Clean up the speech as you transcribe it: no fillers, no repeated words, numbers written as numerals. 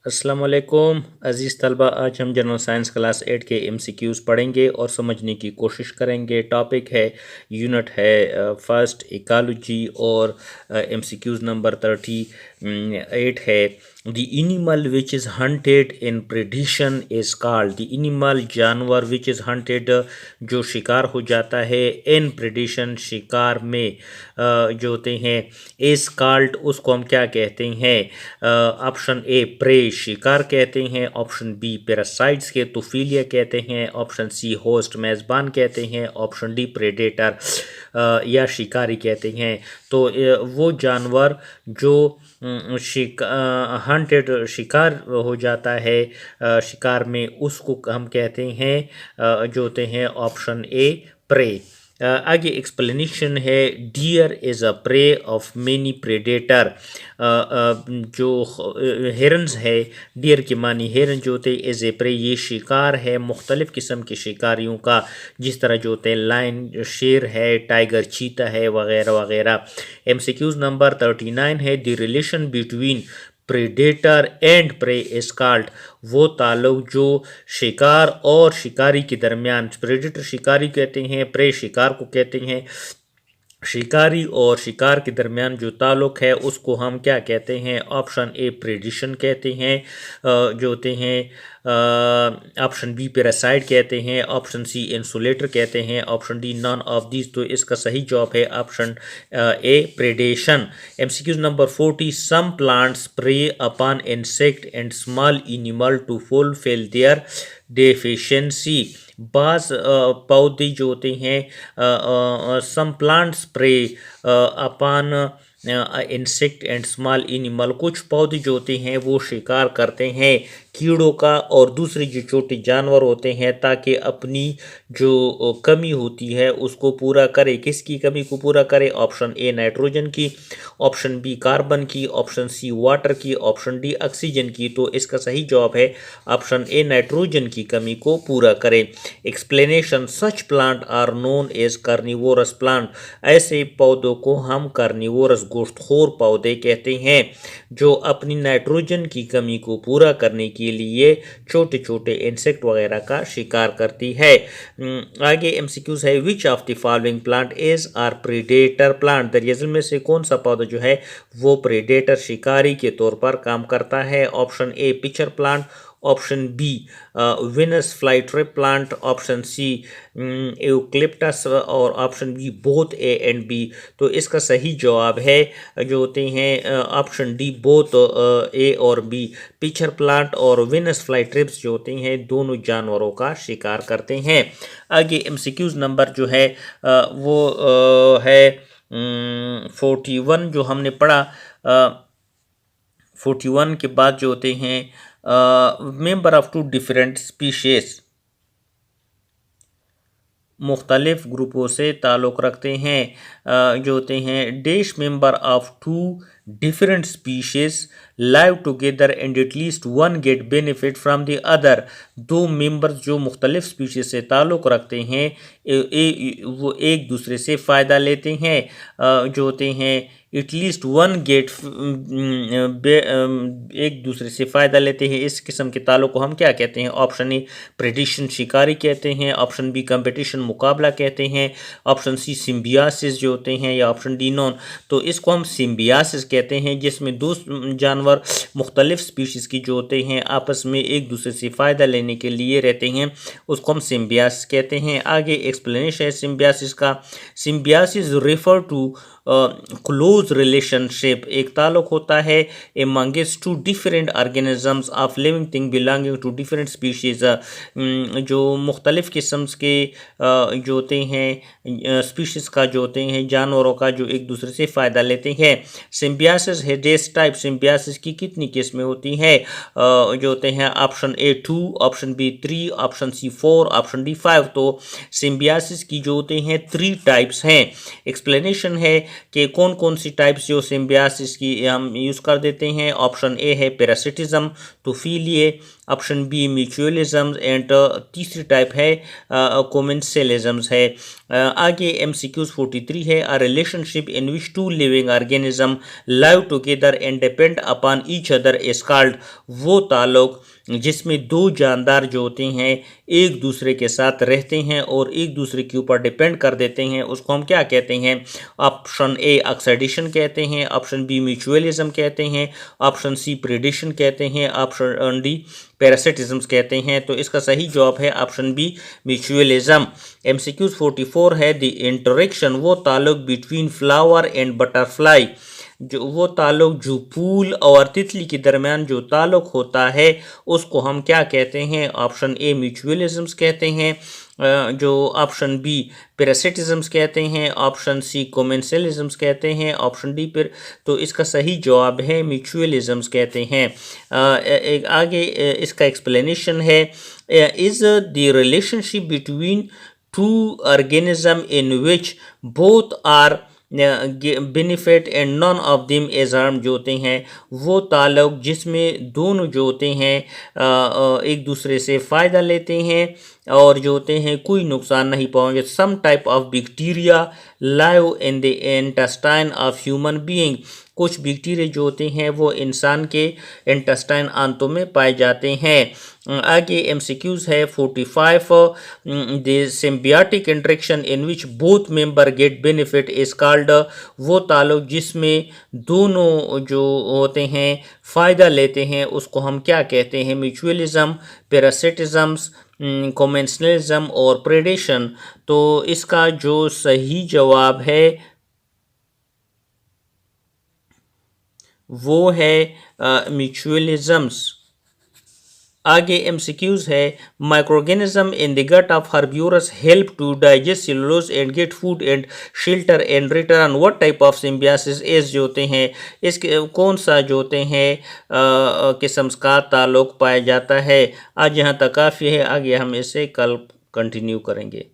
अस्सलाम वालेकुम अज़ीज़ तलबा, आज हम जनरल साइंस क्लास 8 के एमसीक्यूज़ पढ़ेंगे और समझने की कोशिश करेंगे। टॉपिक है, यूनिट है फर्स्ट इकोलॉजी और एमसीक्यूज़ नंबर 38 है। The animal which is hunted in predation is called. The animal जानवर विच इज़ हंटेड जो शिकार हो जाता है, इन प्रेडिशन शिकार में जो होते हैं, इज़ कॉल्ड उसको हम क्या कहते हैं? ऑप्शन ए प्रे शिकार कहते हैं, ऑप्शन बी पैरासाइट्स के तोफिलिया कहते हैं, ऑप्शन सी होस्ट मेज़बान कहते हैं, ऑप्शन डी प्रेडेटर या शिकारी कहते हैं। तो वो जानवर जो हंटेड शिकार हो जाता है शिकार में, उसको हम कहते हैं जो होते हैं ऑप्शन ए प्रे। आगे एक्सप्लेनेशन है, deer is a prey of many predator. जो हेरन्स है, डियर के मानी हेरन जो होते हैं, एज ए प्रे ये शिकार है मुख्तलिफ़ किस्म के शिकारियों का, जिस तरह जो होते हैं लाइन शेर है, टाइगर चीता है वगैरह वगैरह। एमसीक्यूज़ नंबर 39 है, the relation between predator and prey is called. वो ताल्लुक जो शिकार और शिकारी के दरमियान, प्रेडेटर शिकारी कहते हैं, प्रे शिकार को कहते हैं। शिकारी और शिकार के दरमियान जो ताल्लुक है उसको हम क्या कहते हैं? ऑप्शन ए प्रेडिशन कहते हैं जो होते हैं। ऑप्शन बी पैरासाइट कहते हैं, ऑप्शन सी इंसुलेटर कहते हैं, option D none of these. तो इसका सही जवाब है option A predation. MCQs number 40, some plants prey upon insect and small animal to fulfil their deficiency. बाज़ पौधे जो होते हैं, some plants prey upon insect and small animal, कुछ पौधे जो होते हैं वो शिकार करते हैं कीड़ों का और दूसरे जो छोटे जानवर होते हैं, ताकि अपनी जो कमी होती है उसको पूरा करे। किसकी कमी को पूरा करे? ऑप्शन ए नाइट्रोजन की, ऑप्शन बी कार्बन की, ऑप्शन सी वाटर की, ऑप्शन डी ऑक्सीजन की। तो इसका सही जवाब है ऑप्शन ए नाइट्रोजन की कमी को पूरा करे। Explanation, such plant are known as carnivorous plant. ऐसे पौधों को हम कार्निवोरस गोश्तखोर पौधे कहते हैं, जो अपनी नाइट्रोजन की कमी को पूरा करने के लिए छोटे छोटे इंसेक्ट वगैरह का शिकार करती है। आगे एमसीक्यूज है, which of the following plant is are predator plant. दरअसल में से कौन सा पौधा जो है वो प्रेडेटर शिकारी के तौर पर काम करता है? Option A pitcher plant, option B Venus flytrap plant, option C eucalyptus और option B both A and B. तो इसका सही जवाब है जो होते हैं ऑप्शन डी बोथ ए और बी। पिचर प्लांट और विनस फ्लाईट्रिप्स जो होते हैं दोनों जानवरों का शिकार करते हैं। आगे एमसीक्यूज नंबर जो है वो है 41 जो हमने पढ़ा। 41 के बाद जो होते हैं member of two different species, मुख्तलिफ ग्रुपों से ताल्लुक़ रखते हैं जो होते हैं। Dash member of two different species live together and at least one get benefit from the other. दो मेंबर्स जो मुख्तलिफ स्पीशीज से ताल्लुक़ रखते हैं वो एक दूसरे से फ़ायदा लेते हैं जो होते हैं। एटलीस्ट वन गेट एक दूसरे से फ़ायदा लेते हैं, इस किस्म के ताल्लुक़ को हम क्या कहते हैं? ऑप्शन ए प्रेडिशन शिकारी कहते हैं, ऑप्शन बी कंपटीशन मुकाबला कहते हैं, ऑप्शन सी सिम्बियासिस जो होते हैं, या ऑप्शन डी नॉन। तो इसको हम सिम्बियासिस कहते हैं, जिसमें दो जानवर मुख्तलिफ स्पीशीज़ की जो होते हैं आपस में एक दूसरे से फ़ायदा लेने के लिए रहते हैं, उसको हम सिम्बियासिस कहते हैं। आगे एक्सप्लेनेशन है सिम्बियासिस का। Symbiosis refer to close relationship, एक ताल्लुक़ होता है amongst two different organisms of living thing belonging to different species. जो मुख्तलिफ़ किस्म के जो होते हैं स्पीशीज़ का जो होते हैं जानवरों का, जो एक दूसरे से फ़ायदा लेते हैं। सिम्बियासिस है डेस टाइप। सिम्बियासिस की कितनी किस्में होती हैं जो होते हैं? Option A 2, option B 3, option C 4, option D 5। तो सिम्बियासिस की जो होते हैं 3 टाइप्स हैं। एक्सप्लेनेशन है कि कौन कौन सी टाइप्स जो सिम्बियासिस की हम यूज़ कर देते हैं। ऑप्शन ए है पैरासिटिज्म, टोफिलिए, ऑप्शन बी म्यूचुअलिज्म एंड तीसरी टाइप है कोमेंसेलिज्म है। आगे MCQs 43 है, a relationship in which two living organism live together and depend upon each other is called, वो ताल्लुक जिसमें दो जानदार जो होते हैं एक दूसरे के साथ रहते हैं और एक दूसरे के ऊपर डिपेंड कर देते हैं, उसको हम क्या कहते हैं? ऑप्शन ए ऑक्सीडेशन कहते हैं, ऑप्शन बी म्यूचुअलिज्म कहते हैं, ऑप्शन सी प्रेडेशन कहते हैं, ऑप्शन डी पैरासिटिज्म कहते हैं। तो इसका सही जवाब है ऑप्शन बी म्यूचुअलिज्म। MCQs 44 है, द इंटरेक्शन, वो ताल्लुक बिटवीन फ्लावर एंड बटरफ्लाई, जो वो ताल्लुक जो फूल और तितली के दरमियान जो ताल्लुक होता है उसको हम क्या कहते हैं? ऑप्शन ए म्यूचुअलिज्म्स कहते हैं, जो ऑप्शन बी पैरासिटिज्म्स कहते हैं, ऑप्शन सी कोमेंसलिज्म्स कहते हैं, ऑप्शन डी पर। तो इसका सही जवाब है म्यूचुअलिज्म्स कहते हैं। एक आगे इसका एक्सप्लेनेशन है, is the relationship between two organism in which both are benefit and none of them is harm, जो होते हैं वो ताल्लुक जिसमें दोनों जो होते हैं एक दूसरे से फ़ायदा लेते हैं और जो होते हैं कोई नुकसान नहीं पाएंगे। Some type of bacteria live in the intestine of human being, कुछ बैक्टीरिया जो होते हैं वो इंसान के इंटेस्टाइन आंतों में पाए जाते हैं। आगे MCQs है 45, the symbiotic interaction in which both member get benefit is called, वो ताल्लुक जिसमें दोनों जो होते हैं फ़ायदा लेते हैं उसको हम क्या कहते हैं? म्यूचुअलिज्म, पैरासिटिज्म्स, कोमेंसलिज्म और प्रेडेशन। तो इसका जो सही जवाब है वो है म्यूचुअलिज्म्स। आगे MCQs है, microorganism in the gut of herbivorous help to digest cellulose and get food and shelter and return, what type of symbiosis is, जो होते हैं इसके कौन सा जो होते हैं किस्म का ताल्लुक पाया जाता है। आज यहाँ तक काफ़ी है, आगे हम इसे कल कंटिन्यू करेंगे।